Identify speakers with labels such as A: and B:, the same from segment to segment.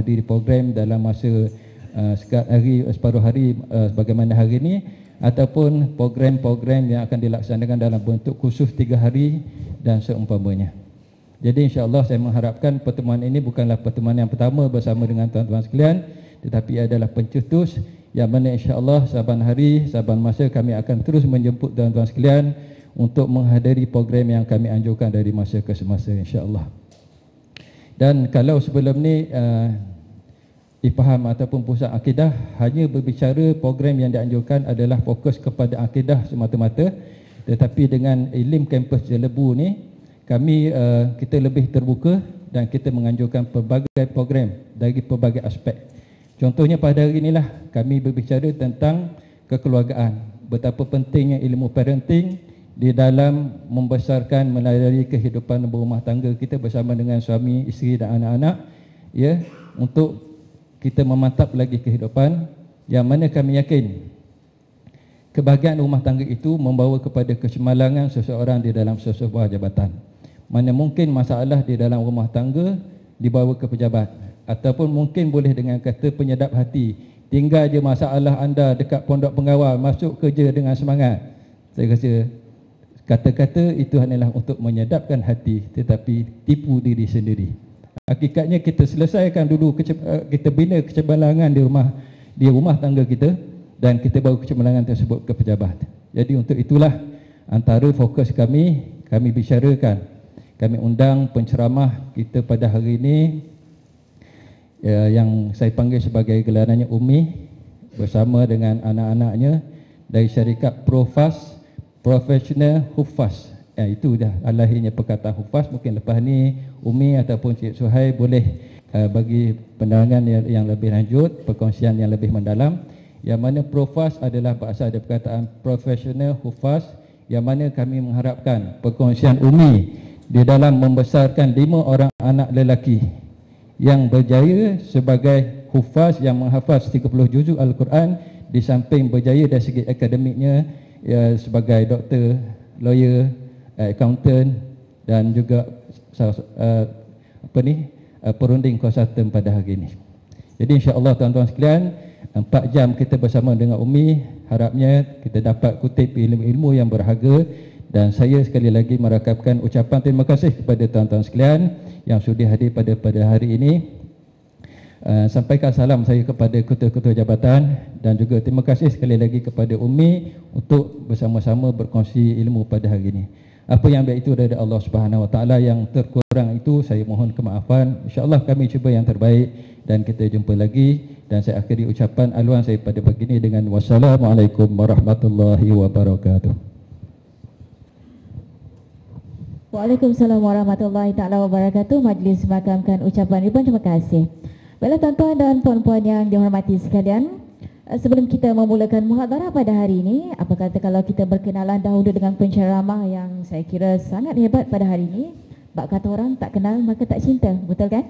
A: menghadiri program dalam masa separuh hari bagaimana hari ini, ataupun program-program yang akan dilaksanakan dalam bentuk khusus 3 hari dan seumpamanya. Jadi insya-Allah saya mengharapkan pertemuan ini bukanlah pertemuan yang pertama bersama dengan tuan-tuan sekalian, tetapi adalah pencetus yang mana insya-Allah saban hari, saban masa kami akan terus menjemput tuan-tuan sekalian untuk menghadiri program yang kami anjurkan dari masa ke semasa insya-Allah. Dan kalau sebelum ni Ifham ataupun pusat akidah hanya berbicara program yang dianjurkan adalah fokus kepada akidah semata-mata, tetapi dengan Ilim Kampus Jelebu ni kami kita lebih terbuka dan kita menganjurkan pelbagai program dari pelbagai aspek. Contohnya pada hari inilah kami berbicara tentang kekeluargaan, betapa pentingnya ilmu parenting di dalam membesarkan melalui kehidupan berumah tangga kita bersama dengan suami, isteri dan anak-anak, ya, untuk kita memantap lagi kehidupan yang mana kami yakin kebahagiaan rumah tangga itu membawa kepada kecemerlangan seseorang di dalam sesebuah jabatan. Mana mungkin masalah di dalam rumah tangga dibawa ke pejabat, ataupun mungkin boleh dengan kata penyedap hati, tinggal je masalah anda dekat pondok pengawal, masuk kerja dengan semangat. Saya rasa kata-kata itu hanyalah untuk menyedapkan hati, tetapi tipu diri sendiri. Hakikatnya kita selesaikan dulu, kita bina kecemerlangan di rumah tangga kita, dan kita bawa kecemerlangan tersebut ke pejabat. Jadi untuk itulah antara fokus kami bicarakan. Kami undang penceramah kita pada hari ini yang saya panggil sebagai gelarannya Umi, bersama dengan anak-anaknya dari syarikat Profas, Professional Hufaz. Itu dah lahirnya perkataan Hufaz. Mungkin lepas ni Umi ataupun Cik Suhaib boleh bagi penerangan yang lebih lanjut, perkongsian yang lebih mendalam. Yang mana Profas adalah berasal dari perkataan Professional Hufaz, yang mana kami mengharapkan perkongsian Umi di dalam membesarkan 5 orang anak lelaki yang berjaya sebagai Hufaz yang menghafaz 30 juzuk Al-Quran, di samping berjaya dari segi akademiknya sebagai doktor, lawyer, accountant dan juga perunding konsultan pada hari ini. Jadi insya-Allah tuan-tuan sekalian, 4 jam kita bersama dengan Umi, harapnya kita dapat kutip ilmu-ilmu yang berharga. Dan saya sekali lagi merakapkan ucapan terima kasih kepada tuan-tuan sekalian yang sudi hadir pada hari ini. Sampaikan salam saya kepada ketua-ketua jabatan, dan juga terima kasih sekali lagi kepada Umi untuk bersama-sama berkongsi ilmu pada hari ini. Apa yang baik itu dari Allah Subhanahu Wa Taala, yang terkurang itu saya mohon kemaafan. InsyaAllah kami cuba yang terbaik dan kita jumpa lagi. Dan saya akhiri ucapan aluan saya pada pagi ini dengan wassalamualaikum warahmatullahi wabarakatuh.
B: Waalaikumsalam warahmatullahi taala wabarakatuh. Majlis makamkan ucapan ribuan terima kasih. Baiklah tuan-tuan dan puan-puan yang dihormati sekalian, sebelum kita memulakan muhadharah pada hari ini, apa kata kalau kita berkenalan dahulu dengan penceramah yang saya kira sangat hebat pada hari ini. Bak kata orang tak kenal maka tak cinta, betul kan?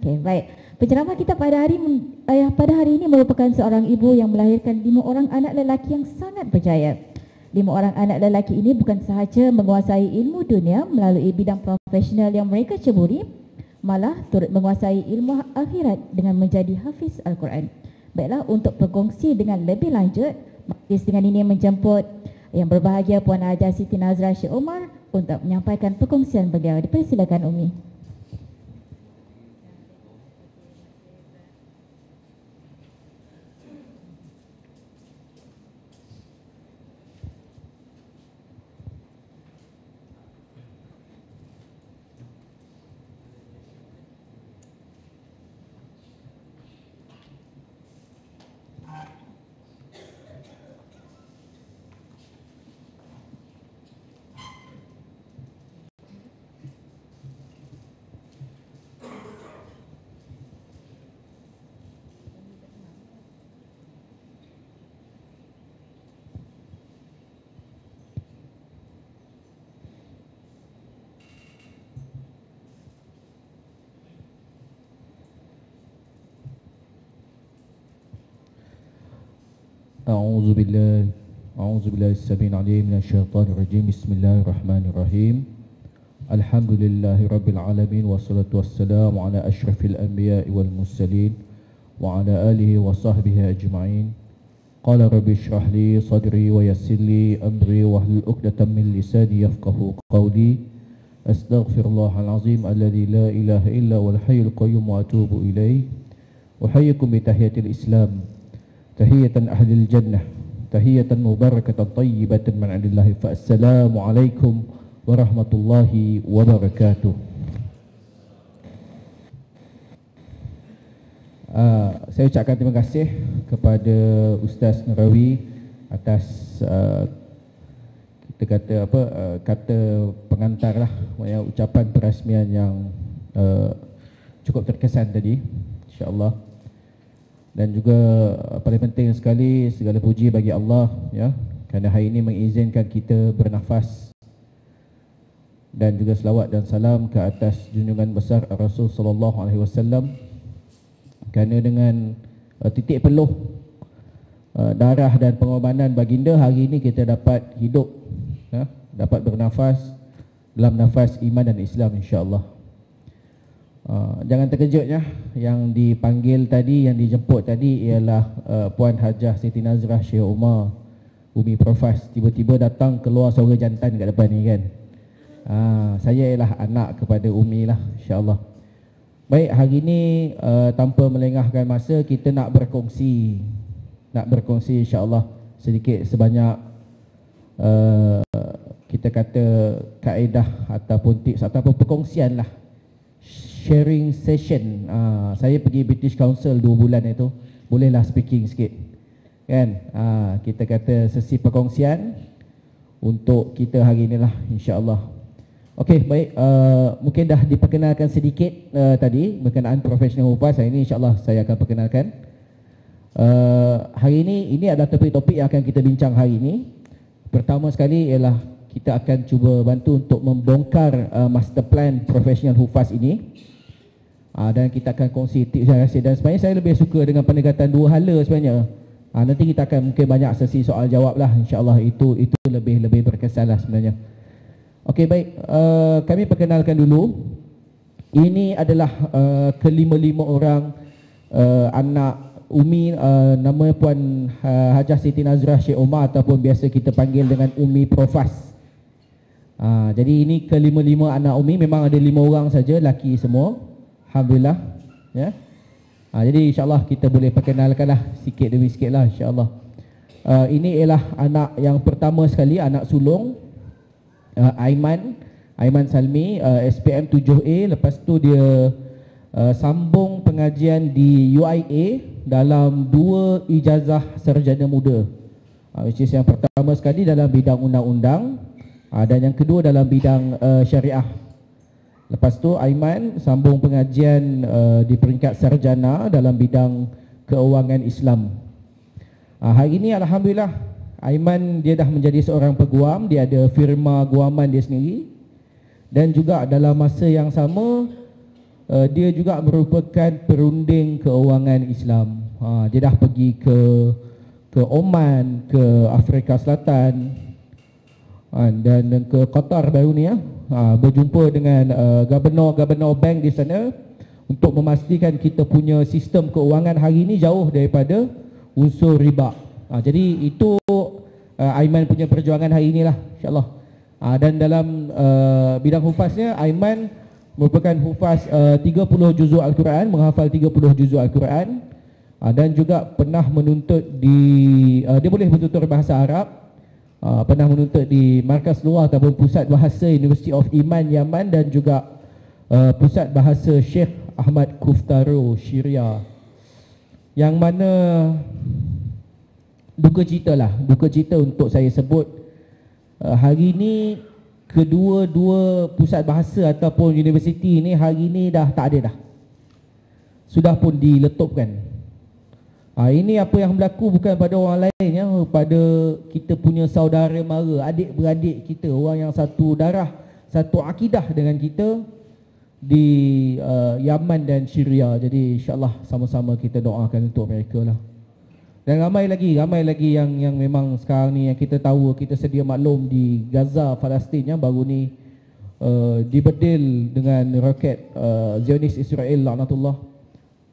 B: Okey, baik. Penceramah kita pada hari ini merupakan seorang ibu yang melahirkan 5 orang anak lelaki yang sangat berjaya. 5 orang anak lelaki ini bukan sahaja menguasai ilmu dunia melalui bidang profesional yang mereka ceburi, malah turut menguasai ilmu akhirat dengan menjadi hafiz Al-Quran. Baiklah, untuk berkongsi dengan lebih lanjut, majlis dengan ini menjemput yang berbahagia Puan Hajah Siti Nazrah Syekh Omar untuk menyampaikan perkongsian beliau. Dipersilakan Umi.
C: أعوذ بالله السميع العليم من الشيطان الرجيم. بسم الله الرحمن الرحيم. Alhamdulillahi Rabbil Alamin. Wassalatu wassalamu ala ashrafil anbiya wal mursalin wa ala alihi wa sahbihi ajma'in. Qala rabbi shrah li sadri wa yassir li amri wahlul 'uqdatam min lisani yafqahu qawli. Astaghfirullahal azim alladzi la ilaha illa huwal hayyul qayyum wa atubu ilaih. Uhayyikum bi tahiyatil Islam, tahiyatan ahlil jannah, tahiyatan mubarakatan tayyibatan min 'indillahi. Fa assalamu alaikum warahmatullahi wabarakatuh. Saya ucapkan terima kasih kepada Ustaz Narawi atas kita kata apa kata pengantar lah, ucapan perasmian yang cukup terkesan tadi, insya-Allah. Dan juga paling penting sekali, segala puji bagi Allah ya, kerana hari ini mengizinkan kita bernafas, dan juga selawat dan salam ke atas junjungan besar Rasul sallallahu alaihi wasallam, kerana dengan titik peluh darah dan pengorbanan baginda, hari ini kita dapat hidup ya, dapat bernafas dalam nafas iman dan Islam, insya-Allah. Jangan terkejutnya, yang dipanggil tadi, yang dijemput tadi ialah Puan Hajah Siti Nazrah Syekh Umar Umi Profas. Tiba-tiba datang keluar suara jantan kat depan ni kan. Saya ialah anak kepada Umi lah, insya-Allah. Baik, hari ini tanpa melengahkan masa, kita nak berkongsi insya-Allah sedikit sebanyak kita kata kaedah ataupun tips ataupun perkongsian lah, sharing session. Saya pergi British Council 2 bulan itu, bolehlah speaking sikit kan. Kita kata sesi perkongsian untuk kita hari inilah, insya-Allah. Okey, baik, mungkin dah diperkenalkan sedikit tadi berkenaan profesional hufaz. Hari ini insya-Allah saya akan perkenalkan. Hari ini adalah topik-topik yang akan kita bincang hari ini. Pertama sekali ialah kita akan cuba bantu untuk membongkar master plan profesional hufaz ini. Dan kita akan kongsi tips dan rahsia. Dan sebenarnya saya lebih suka dengan pendekatan dua hala sebenarnya. Nanti kita akan mungkin banyak sesi soal jawab lah, insya-Allah. Itu lebih berkesan lah sebenarnya. Okey, baik, kami perkenalkan dulu. Ini adalah kelima-lima orang anak Umi, nama Puan Hajah Siti Nazrah Syekh Umar ataupun biasa kita panggil dengan Umi Profas. Jadi ini kelima-lima anak Umi, memang ada 5 orang saja, laki semua, alhamdulillah ya. Jadi insya-Allah kita boleh perkenalkanlah sikit demi sikit lah, insya-Allah. Ini ialah anak yang pertama sekali, anak sulung Aiman Salmi, SPM 7A. Lepas tu dia sambung pengajian di UIA dalam 2 ijazah sarjana muda, which is yang pertama sekali dalam bidang undang-undang, dan yang kedua dalam bidang syariah. Lepas tu Aiman sambung pengajian di peringkat sarjana dalam bidang keuangan Islam. Hari ini alhamdulillah Aiman dia dah menjadi seorang peguam, dia ada firma guaman dia sendiri, dan juga dalam masa yang sama dia juga merupakan perunding keuangan Islam. Dia dah pergi ke Oman, ke Afrika Selatan, dan ke Qatar baru ni ya. Berjumpa dengan gubernur bank di sana untuk memastikan kita punya sistem keuangan hari ini jauh daripada unsur riba. Jadi itu Aiman punya perjuangan hari inilah, insya-Allah. Dan dalam bidang hufaznya, Aiman merupakan hufaz 30 juzuk Al-Quran, menghafal 30 juzuk Al-Quran, dan juga pernah menuntut dia boleh bertutur bahasa Arab, pernah menuntut di Markas Luar ataupun Pusat Bahasa University of Iman Yaman, dan juga Pusat Bahasa Sheikh Ahmad Kuftaro Syria. Yang mana duka cita untuk saya sebut, hari ini kedua-dua pusat bahasa ataupun universiti ni hari ini dah tak ada dah. Sudah pun diletupkan. Ini apa yang berlaku bukan pada orang lain ya, pada kita punya saudara mara, adik-beradik kita, orang yang satu darah, satu akidah dengan kita di Yaman dan Syria. Jadi insya-Allah sama-sama kita doakan untuk mereka lah. Dan ramai lagi yang memang sekarang ni yang kita tahu, kita sedia maklum di Gaza, Palestin yang baru ni dibedil dengan roket Zionis Israel laknatullah,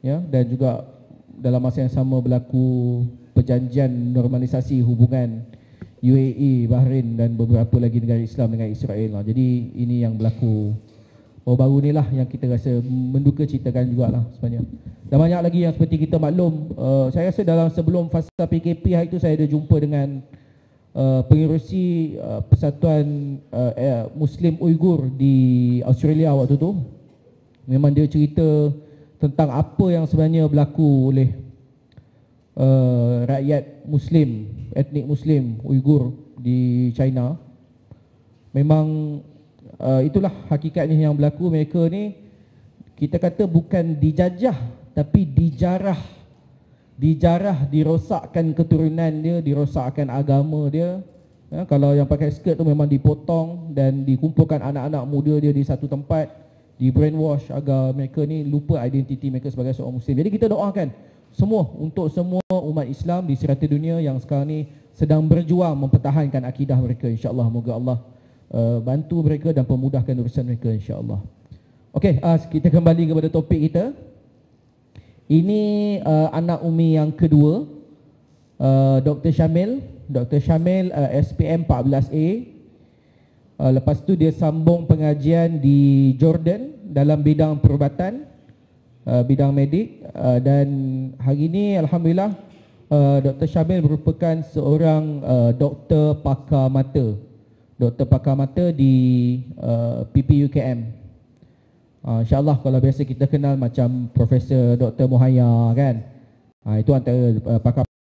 C: ya, dan juga dalam masa yang sama berlaku perjanjian normalisasi hubungan UAE, Bahrain dan beberapa lagi negara Islam dengan Israel. Jadi ini yang berlaku baru ni lah yang kita rasa menduka citakan jugalah sebenarnya. Dan banyak lagi yang seperti kita maklum. Saya rasa dalam sebelum fasa PKP hari itu saya ada jumpa dengan pengerusi Persatuan Muslim Uyghur di Australia waktu tu. Memang dia cerita tentang apa yang sebenarnya berlaku oleh rakyat Muslim, etnik Muslim Uyghur di China. Memang itulah hakikatnya yang berlaku. Mereka ni kita kata bukan dijajah tapi dijarah, dirosakkan keturunan dia, dirosakkan agama dia. Kalau yang pakai skirt tu memang dipotong dan dikumpulkan anak-anak muda dia di satu tempat, di brainwash agar mereka ni lupa identiti mereka sebagai seorang Muslim. Jadi kita doakan semua untuk semua umat Islam di serata dunia yang sekarang ni sedang berjuang mempertahankan akidah mereka, insya-Allah. Moga Allah bantu mereka dan pemudahkan urusan mereka, insya-Allah. Okey, kita kembali kepada topik kita. Ini anak Umi yang kedua, Dr. Syamil. Dr. Syamil SPM 14A. Lepas tu dia sambung pengajian di Jordan dalam bidang perubatan, bidang medik, dan hari ini alhamdulillah Dr. Syamil merupakan seorang doktor pakar mata. Doktor pakar mata di PPUKM. InsyaAllah kalau biasa kita kenal macam Profesor Dr. Muhayya kan. Itu antara pakar